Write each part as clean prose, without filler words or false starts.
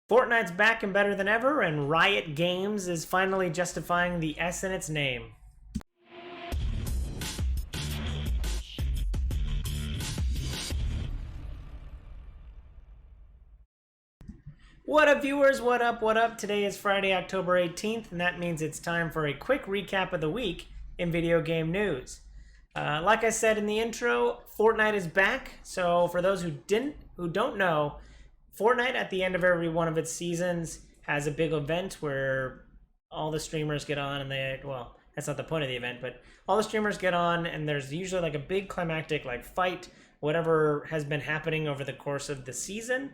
Fortnite's back and better than ever, and Riot Games is finally justifying the S in its name. What up, viewers? What up? What up? Today is Friday, October 18th, and that means it's time for a quick recap of the week in video game news. Like I said in the intro, Fortnite is back. So for those who don't know, Fortnite at the end of every one of its seasons has a big event where all the streamers get on and well, that's not the point of the event, but all the streamers get on and there's usually like a big climactic like fight, whatever has been happening over the course of the season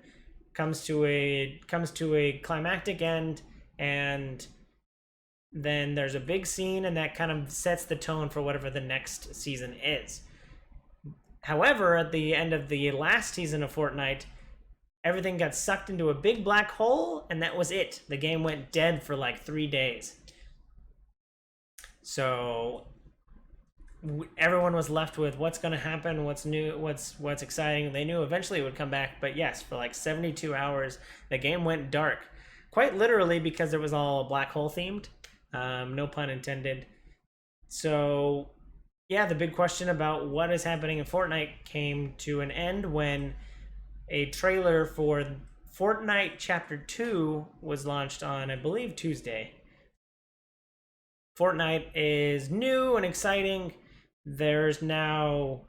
comes to a climactic end, and then there's a big scene and that kind of sets the tone for whatever the next season is. However, at the end of the last season of Fortnite, everything got sucked into a big black hole, and that was it. The game went dead for like 3 days. So everyone was left with what's going to happen, what's new, what's exciting. They knew eventually it would come back, but yes, for like 72 hours, the game went dark. Quite literally, because it was all black hole themed. No pun intended. So yeah, the big question about what is happening in Fortnite came to an end when a trailer for Fortnite Chapter 2 was launched on, I believe, Tuesday. Fortnite is new and exciting. There's now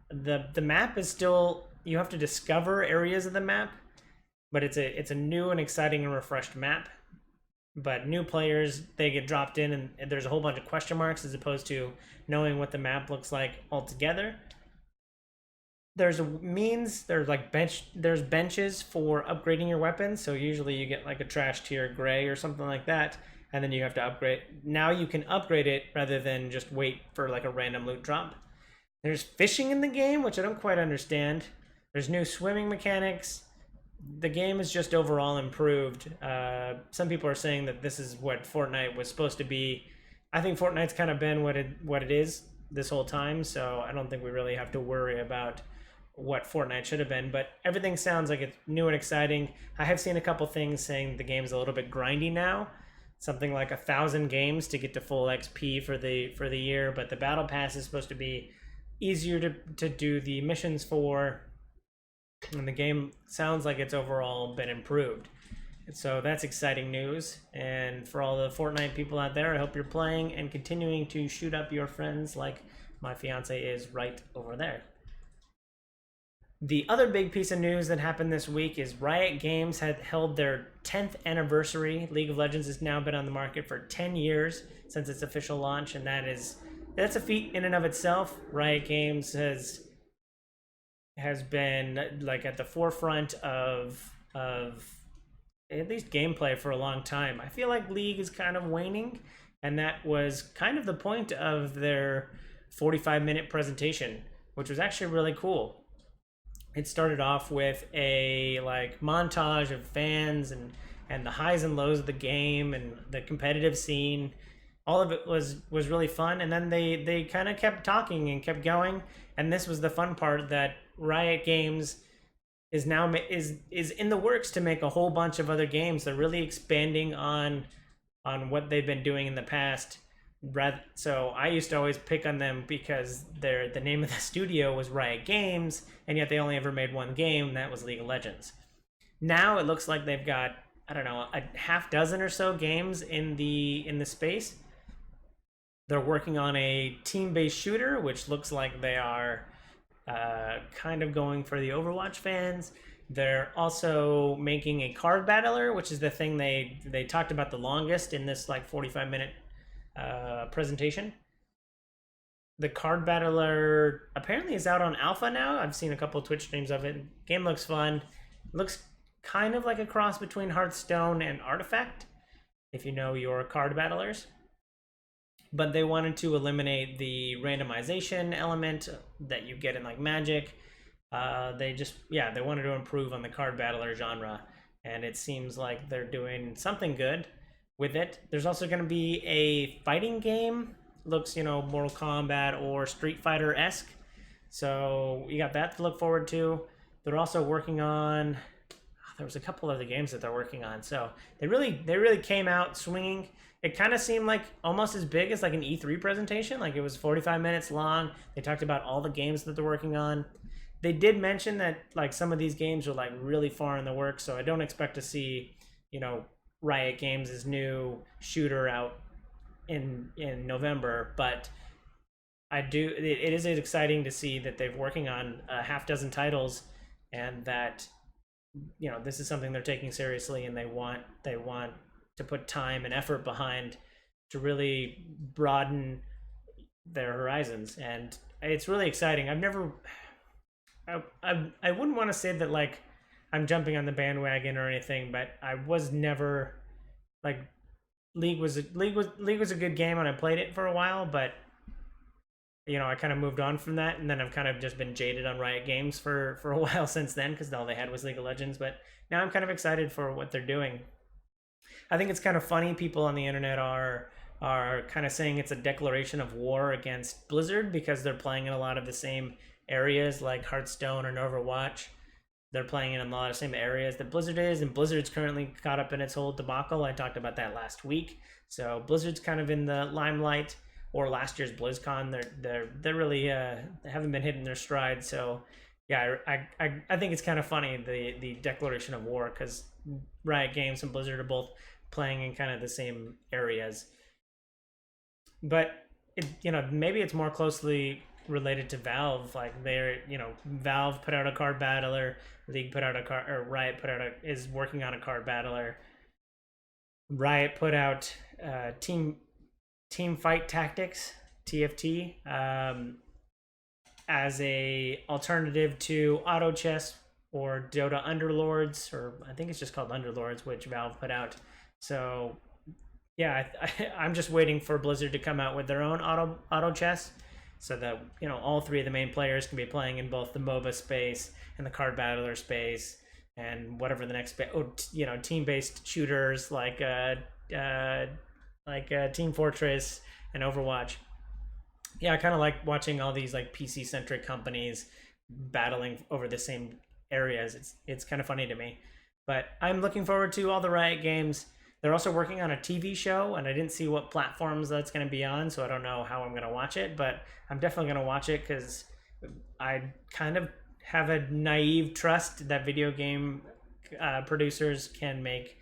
the map is still, you have to discover areas of the map, but it's a new and exciting and refreshed map. But new players, they get dropped in and there's a whole bunch of question marks as opposed to knowing what the map looks like altogether. There's there's benches for upgrading your weapons. So usually you get like a trash tier gray or something like that, and then you have to upgrade. Now you can upgrade it rather than just wait for like a random loot drop. There's fishing in the game, which I don't quite understand. There's new swimming mechanics. The game is just overall improved. Some people are saying that this is what Fortnite was supposed to be. I think Fortnite's kind of been what it is this whole time, so I don't think we really have to worry about what Fortnite should have been, but everything sounds like it's new and exciting. I have seen a couple things saying the game's a little bit grindy now, something like 1,000 games to get to full XP for the year, but the battle pass is supposed to be easier to do the missions for, and the game sounds like it's overall been improved. And so that's exciting news, and for all the Fortnite people out there, I hope you're playing and continuing to shoot up your friends like my fiance is right over there. The other big piece of news that happened this week is Riot Games had held their 10th anniversary. League of Legends has now been on the market for 10 years since its official launch, and that's a feat in and of itself. Riot Games has been like at the forefront of at least gameplay for a long time. I feel like League is kind of waning, and that was kind of the point of their 45-minute presentation, which was actually really cool. It started off with a like montage of fans and the highs and lows of the game and the competitive scene. All of it was really fun, and then they kind of kept talking and kept going. And this was the fun part, that Riot Games is now is in the works to make a whole bunch of other games. They're really expanding on what they've been doing in the past. So I used to always pick on them because the name of the studio was Riot Games, and yet they only ever made one game, and that was League of Legends. Now it looks like they've got, I don't know, a half dozen or so games in the space. They're working on a team-based shooter, which looks like they are kind of going for the Overwatch fans. They're also making a card battler, which is the thing they talked about the longest in this like 45-minute presentation. The card battler apparently is out on alpha now. I've seen a couple of Twitch streams of it. Game looks fun. Looks kind of like a cross between Hearthstone and Artifact, if you know your card battlers. But they wanted to eliminate the randomization element that you get in like Magic. They wanted to improve on the card battler genre, and it seems like they're doing something good with it. There's also going to be a fighting game. Looks, Mortal Kombat or Street Fighter-esque. So you got that to look forward to. They're also working on there was a couple other games that they're working on. So they really came out swinging. It kind of seemed like almost as big as like an E3 presentation. Like it was 45 minutes long. They talked about all the games that they're working on. They did mention that like some of these games are like really far in the works, so I don't expect to see, Riot Games' new shooter out in November, but I do. It is exciting to see that they're working on a half dozen titles, and that this is something they're taking seriously, and they want to put time and effort behind to really broaden their horizons, and it's really exciting. I wouldn't want to say that like I'm jumping on the bandwagon or anything, but I was never like League was a good game and I played it for a while, but I kind of moved on from that, and then I've kind of just been jaded on Riot Games for a while since then because all they had was League of Legends. But now I'm kind of excited for what they're doing. I think it's kind of funny. People on the internet are kind of saying it's a declaration of war against Blizzard because they're playing in a lot of the same areas like Hearthstone and Overwatch. They're playing in a lot of the same areas that Blizzard is, and Blizzard's currently caught up in its whole debacle. I talked about that last week. So Blizzard's kind of in the limelight. Or last year's BlizzCon, they're really haven't been hitting their stride. So yeah, I think it's kind of funny the declaration of war because Riot Games and Blizzard are both playing in kind of the same areas. But maybe it's more closely related to Valve. Like Valve put out a card battler, League put out a card, or Riot is working on a card battler. Riot put out Team Fight Tactics (TFT) as a alternative to Auto Chess or Dota Underlords, or I think it's just called Underlords, which Valve put out. So yeah, I'm just waiting for Blizzard to come out with their own auto chess, so that all three of the main players can be playing in both the MOBA space and the card battler space, and whatever the next team-based shooters like Team Fortress and Overwatch. Yeah, I kind of like watching all these like PC-centric companies battling over the same areas. It's kind of funny to me. But I'm looking forward to all the Riot games. They're also working on a TV show, and I didn't see what platforms that's going to be on, so I don't know how I'm going to watch it, but I'm definitely going to watch it because I kind of have a naive trust that video game producers can make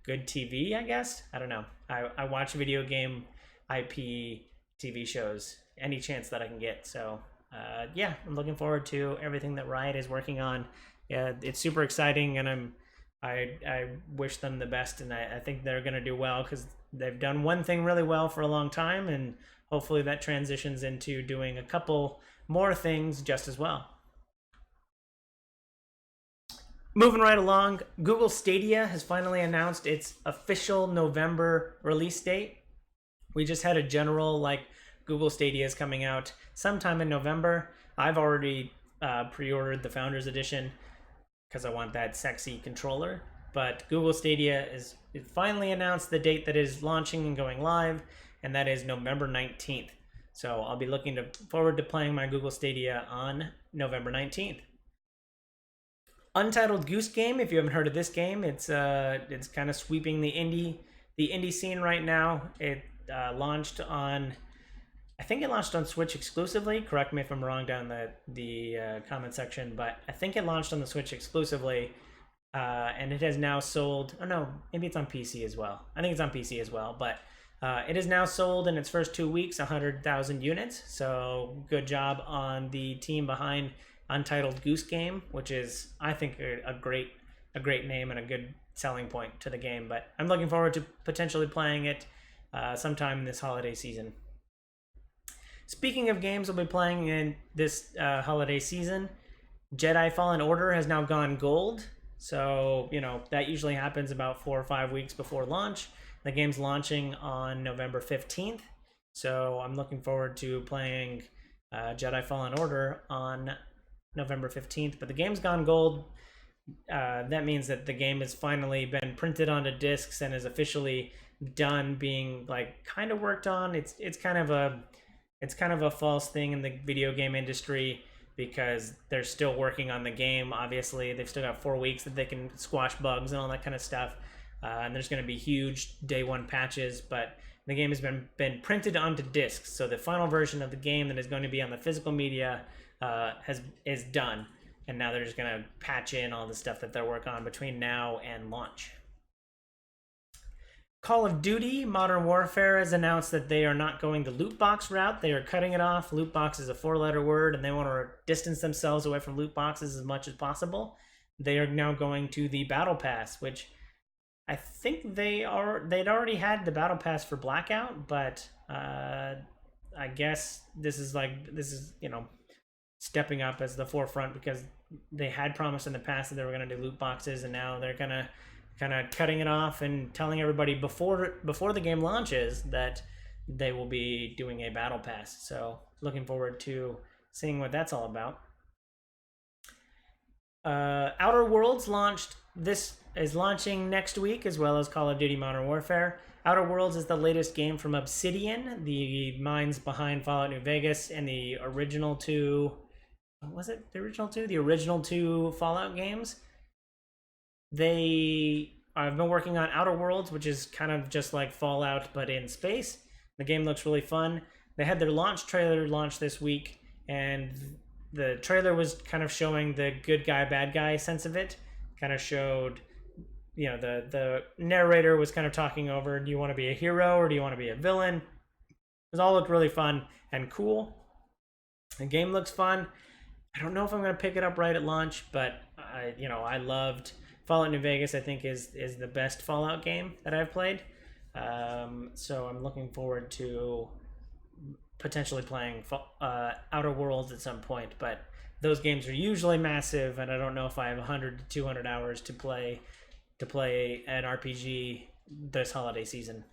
good TV, I guess. I don't know. I watch video game IP TV shows any chance that I can get. So yeah, I'm looking forward to everything that Riot is working on. Yeah, it's super exciting, and I wish them the best, and I think they're going to do well because they've done one thing really well for a long time, and hopefully that transitions into doing a couple more things just as well. Moving right along, Google Stadia has finally announced its official November release date. We just had a general Google Stadia is coming out sometime in November. I've already pre-ordered the Founders Edition because I want that sexy controller. But Google Stadia is finally announced the date that is launching and going live, and that is November 19th. So I'll be looking forward to playing my Google Stadia on November 19th. Untitled Goose Game, if you haven't heard of this game, it's kind of sweeping the indie scene right now. It launched on, I think it launched on Switch exclusively. Correct me if I'm wrong down the comment section, but I think it launched on the Switch exclusively, and it has now sold. Oh no, maybe it's on PC as well. I think it's on PC as well, but it is now sold in its first 2 weeks 100,000 units. So good job on the team behind Untitled Goose Game, which is, I think, a great name and a good selling point to the game. But I'm looking forward to potentially playing it sometime this holiday season. Speaking of games we'll be playing in this holiday season, Jedi Fallen Order has now gone gold. So, that usually happens about 4 or 5 weeks before launch. The game's launching on November 15th. So I'm looking forward to playing Jedi Fallen Order on November 15th. But the game's gone gold. That means that the game has finally been printed onto discs and is officially done being kind of worked on. It's kind of a false thing in the video game industry because they're still working on the game. Obviously, they've still got 4 weeks that they can squash bugs and all that kind of stuff. And there's going to be huge day one patches, but the game has been printed onto discs. So the final version of the game that is going to be on the physical media is done, and now they're just going to patch in all the stuff that they're working on between now and launch. Call of Duty Modern Warfare has announced that they are not going the loot box route. They are cutting it off. Loot box is a 4-letter word, and they want to distance themselves away from loot boxes as much as possible. They are now going to the Battle Pass, which I think they'd already had the Battle Pass for Blackout, but I guess this is stepping up as the forefront, because they had promised in the past that they were going to do loot boxes, and now they're going to kind of cutting it off and telling everybody before the game launches that they will be doing a battle pass. So looking forward to seeing what that's all about. Outer Worlds is launching next week, as well as Call of Duty Modern Warfare. Outer Worlds is the latest game from Obsidian, the minds behind Fallout New Vegas and the original two. Was it the original two? The original two Fallout games. They have been working on Outer Worlds, which is kind of just like Fallout but in space. The game looks really fun. They had their launch trailer launch this week, and the trailer was kind of showing the good guy, bad guy sense of it. Kind of showed, the narrator was kind of talking over, do you want to be a hero or do you want to be a villain? It all looked really fun and cool. The game looks fun. I don't know if I'm going to pick it up right at launch, but I loved Fallout New Vegas. I think is the best Fallout game that I've played. So I'm looking forward to potentially playing Outer Worlds at some point, but those games are usually massive, and I don't know if I have 100 to 200 hours to play an RPG this holiday season.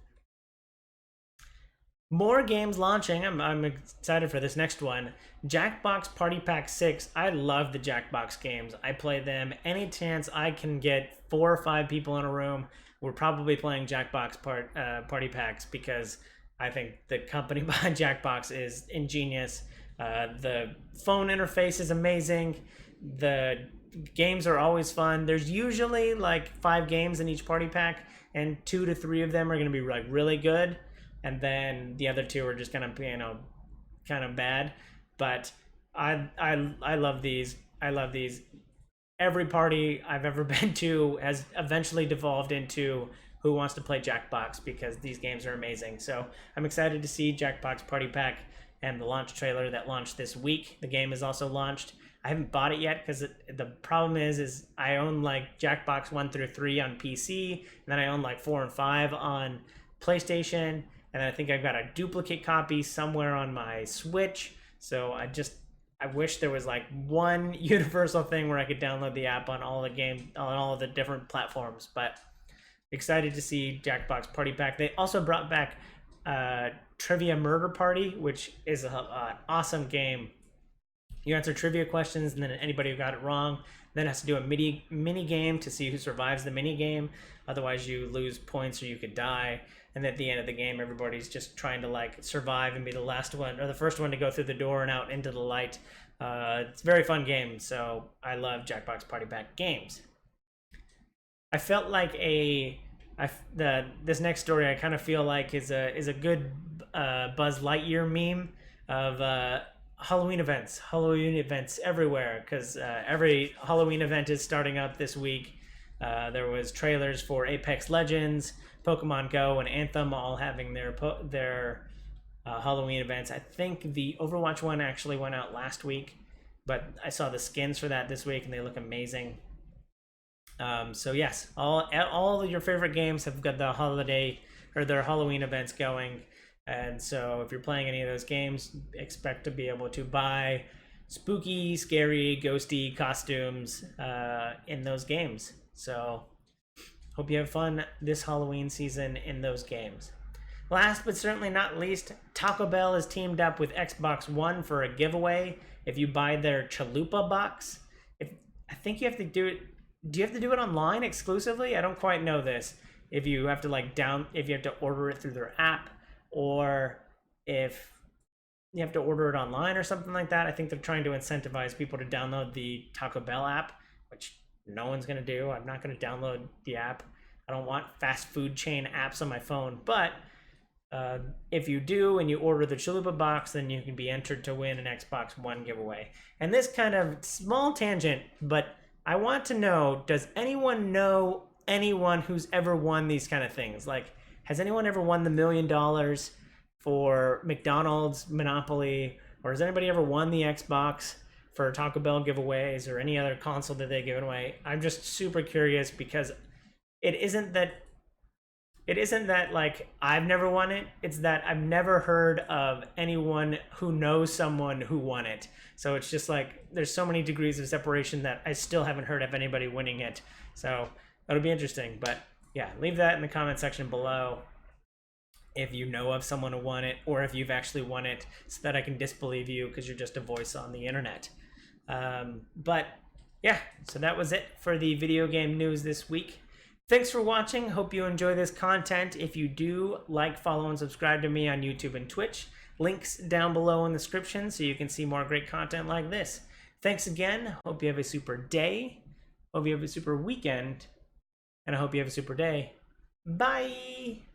More games launching. I'm excited for this next one. Jackbox Party Pack 6. I love the Jackbox games. I play them any chance I can get 4 or 5 people in a room. We're probably playing Jackbox Party Packs, because I think the company behind Jackbox is ingenious. The phone interface is amazing. The games are always fun. There's usually like 5 games in each party pack, and 2 to 3 of them are going to be like really good, and then the other 2 are just going to kind of bad. But I love these. I love these. Every party I've ever been to has eventually devolved into Who Wants to Play Jackbox, because these games are amazing. So I'm excited to see Jackbox Party Pack and the launch trailer that launched this week. The game is also launched. I haven't bought it yet because the problem is I own like Jackbox 1 through 3 on PC, and then I own like 4 and 5 on PlayStation, and I think I've got a duplicate copy somewhere on my Switch. So I wish there was like one universal thing where I could download the app on all of the different platforms. But excited to see Jackbox Party Pack. They also brought back Trivia Murder Party, which is an awesome game. You answer trivia questions, and then anybody who got it wrong then has to do a mini game to see who survives the mini game. Otherwise, you lose points or you could die. And at the end of the game, everybody's just trying to like survive and be the last one or the first one to go through the door and out into the light. It's a very fun game, so I love Jackbox Party Pack games. I felt like this next story I kind of feel like is a good Buzz Lightyear meme of Halloween events everywhere, because every Halloween event is starting up this week. There was trailers for Apex Legends, Pokemon Go, and Anthem all having their Halloween events. I think the Overwatch one actually went out last week, but I saw the skins for that this week and they look amazing. So yes, all of your favorite games have got the holiday or their Halloween events going. And so if you're playing any of those games, expect to be able to buy spooky, scary, ghosty costumes in those games. So hope you have fun this Halloween season in those games. Last but certainly not least, Taco Bell has teamed up with Xbox One for a giveaway if you buy their Chalupa box. I think you have to do it. Do you have to do it online exclusively? I don't quite know this. If you have to if you have to order it through their app, or if you have to order it online or something like that. I think they're trying to incentivize people to download the Taco Bell app, which no one's going to do. I'm not going to download the app. I don't want fast food chain apps on my phone. But if you do and you order the Chalupa box, then you can be entered to win an Xbox One giveaway. And this kind of small tangent, but I want to know, does anyone know anyone who's ever won these kind of things? Like, has anyone ever won the $1 million for McDonald's Monopoly, or has anybody ever won the Xbox for Taco Bell giveaways or any other console that they give away? I'm just super curious because it isn't that like I've never won it. It's that I've never heard of anyone who knows someone who won it. So it's just like there's so many degrees of separation that I still haven't heard of anybody winning it. So that'll be interesting. But yeah, leave that in the comment section below if you know of someone who won it, or if you've actually won it, so that I can disbelieve you because you're just a voice on the internet. But yeah, so that was it for the video game news this week. Thanks for watching. Hope you enjoy this content. If you do, like, follow, and subscribe to me on YouTube and Twitch. Links down below in the description so you can see more great content like this. Thanks again. Hope you have a super day. Hope you have a super weekend. And I hope you have a super day. Bye!